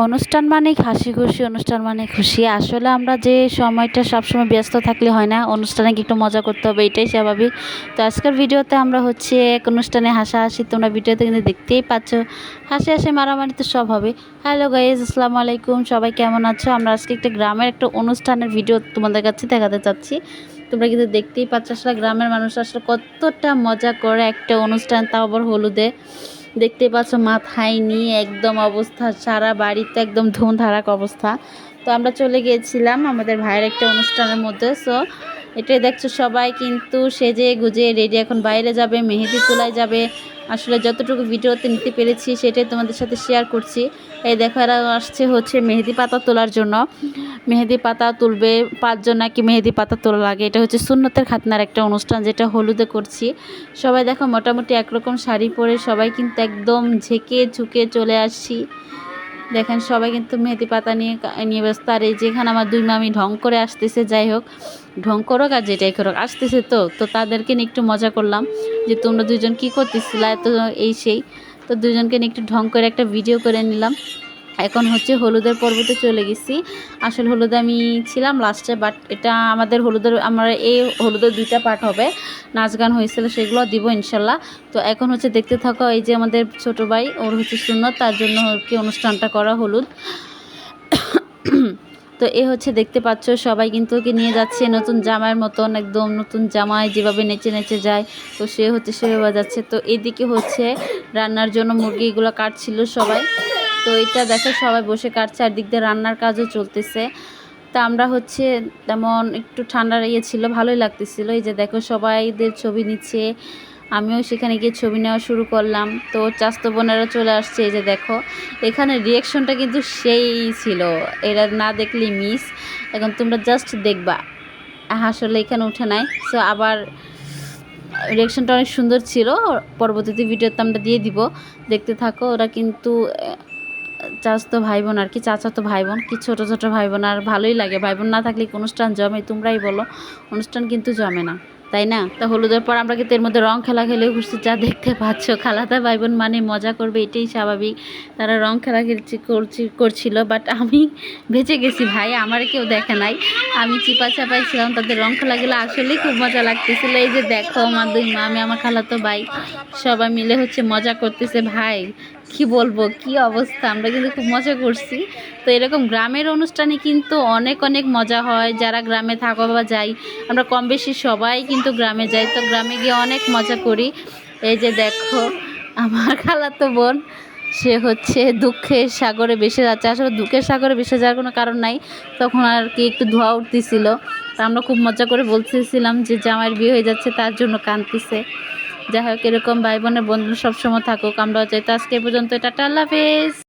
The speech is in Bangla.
অনুষ্ঠান মানেই হাসি খুশি, অনুষ্ঠান মানে খুশি। আসলে আমরা যে সময়টা সবসময় ব্যস্ত থাকলে হয় না, অনুষ্ঠানে কি একটু মজা করতে হবে, এটাই স্বাভাবিক। তো আজকের ভিডিওতে আমরা হচ্ছে এক অনুষ্ঠানে হাসাহাসি, তোমরা ভিডিওতে কিন্তু দেখতেই পাচ্ছ। হাসি হাসি মারামারি তো সব হবে। হ্যালো গাইজ, আসসালামু আলাইকুম, সবাই কেমন আছো? আমরা আজকে একটা গ্রামের একটা অনুষ্ঠানের ভিডিও তোমাদের কাছে দেখাতে চাচ্ছি। তোমরা কিন্তু দেখতেই পাচ্ছ আসলে গ্রামের মানুষ আসলে কতটা মজা করে একটা অনুষ্ঠান, তাও আবার হলুদে। দেখতে পাচ্ছ মাথায় নিয়ে একদম অবস্থা, সারা বাড়িতে একদম ধুমধারাক অবস্থা। তো আমরা চলে গিয়েছিলাম আমাদের ভাইয়ের একটা অনুষ্ঠানের মধ্যে। সো এটাই দেখছো, সবাই কিন্তু সেজে গুজে রেডি, এখন বাইরে যাবে, মেহেদি তোলায় যাবে। আসলে যতটুকু ভিডিওতে নিতে পেরেছি সেটাই তোমাদের সাথে শেয়ার করছি। এই দেখো, এরা আসছে হচ্ছে মেহেদি পাতা তোলার জন্য। মেহেদি পাতা তুলবে, 5 জন নাকি মেহেদি পাতা তোলা লাগে। এটা হচ্ছে সুন্নতের খাতনার একটা অনুষ্ঠান, যেটা হলুদে করছি। সবাই দেখো মোটামুটি একরকম শাড়ি পরে সবাই কিন্তু একদম ঝেঁকে ঝুঁকে চলে আসছি। দেখেন সবাই কিন্তু মেহেদি পাতা নিয়ে নিয়ে ব্যস্ত। আর এই যেখানে আমার 2 মামি ঢং করে আসতেছে, যাই হোক ঢং করুক আর যেটাই করুক, আসতেছে। তো তাদেরকে নিয়ে একটু মজা করলাম যে তোমরা 2 জন কী করতেছিলা, এত এই সেই। তো 2 জনকে নিয়ে একটু ঢং করে একটা ভিডিও করে নিলাম। এখন হচ্ছে হলুদের পর্বতে চলে গেছি। আসলে হলুদে আমি ছিলাম লাস্টে, বাট এটা আমাদের হলুদের, আমার এই হলুদের 2টা পার্ট হবে। নাচ গান হয়েছিল, সেগুলো দিব ইনশাল্লাহ। তো এখন হচ্ছে দেখতে থাকো। এই যে আমাদের ছোট ভাই, ওর হচ্ছে সুন্নত, তার জন্য কি অনুষ্ঠানটা করা হলুদ। তো এ হচ্ছে দেখতে পাচ্ছ, সবাই কিন্তু ওকে নিয়ে যাচ্ছে নতুন জামাইয়ের মতন, একদম নতুন জামাই যেভাবে নেচে নেচে যায়, তো সে হচ্ছে সেভাবে যাচ্ছে। তো এদিকে হচ্ছে রান্নার জন্য মুরগিগুলো কাটছিল সবাই। তো এটা দেখো সবাই বসে কাটছে, আর দিক দিয়ে রান্নার কাজও চলতেছে। তা আমরা হচ্ছে তেমন একটু ঠান্ডা ছিল, ভালোই লাগতেছিল। এই যে দেখো সবাইদের ছবি নিচ্ছে, আমিও সেখানে গিয়ে ছবি নেওয়া শুরু করলাম। তো চাস্তো বোনেরা চলে আসছে। এই যে দেখো, এখানে রিয়াকশনটা কিন্তু সেই ছিল, এরা না দেখলেই মিস। এখন তোমরা জাস্ট দেখবা, আসলে এখানে উঠে নাই। সো আবার রিয়াকশনটা অনেক সুন্দর ছিল, পরবর্তীতে ভিডিওতে আমরা দিয়ে দিব, দেখতে থাকো। ওরা কিন্তু চাচাতো ভাই বোন আর কি, চাচাতো ভাই বোন কি, ছোটো ছোটো ভাই বোন। আর ভালোই লাগে, ভাই বোন না থাকলে অনুষ্ঠান জমে? তোমরাই বলো, অনুষ্ঠান কিন্তু জমে না, তাই না? তা হলুদের পর আমরা কিন্তু এর মধ্যে রং খেলা খেলে ঘুরছি, যা দেখতে পাচ্ছ। খালাতা ভাই বোন মানে মজা করবে, এটাই স্বাভাবিক। তারা রং খেলা করছিল, বাট আমি বেঁচে গেছি ভাই, আমার কেউ দেখে নাই, আমি চিপা চাপাই ছিলাম। তাদের রং খেলাগুলো আসলেই খুব মজা লাগতেছিল। এই যে দেখো আমার 2 মা, আমি আমার খালাতো ভাই সবাই মিলে হচ্ছে মজা করতেছে। ভাই কি বলবো, কি অবস্থা, আমরা কিন্তু খুব মজা করছি। তো এরকম গ্রামের অনুষ্ঠানে কিন্তু অনেক অনেক মজা হয়। যারা গ্রামে থাকো বা যাই, আমরা কম বেশি সবাই কিন্তু গ্রামে যাই, তো গ্রামে গিয়ে অনেক মজা করি। এই যে দেখো আমার খালাতো বোন, সে হচ্ছে দুঃখের সাগরে ভেসে যাচ্ছে। আসলে দুঃখের সাগরে ভেসে যাওয়ার কোনো কারণ নাই, তখন আর কি একটু ধোঁয়া উঠতেছিল। তা আমরা খুব মজা করে বলতেছিলাম যে জামাইয়ের বিয়ে হয়ে যাচ্ছে, তার জন্য কাঁদতেছে। যাই হোক, এরকম ভাই বোনের বন্ধু সবসময় থাকুক, আমরাও চাই। তো আজকে পর্যন্ত, টাটা, আল্লাহ হাফেজ।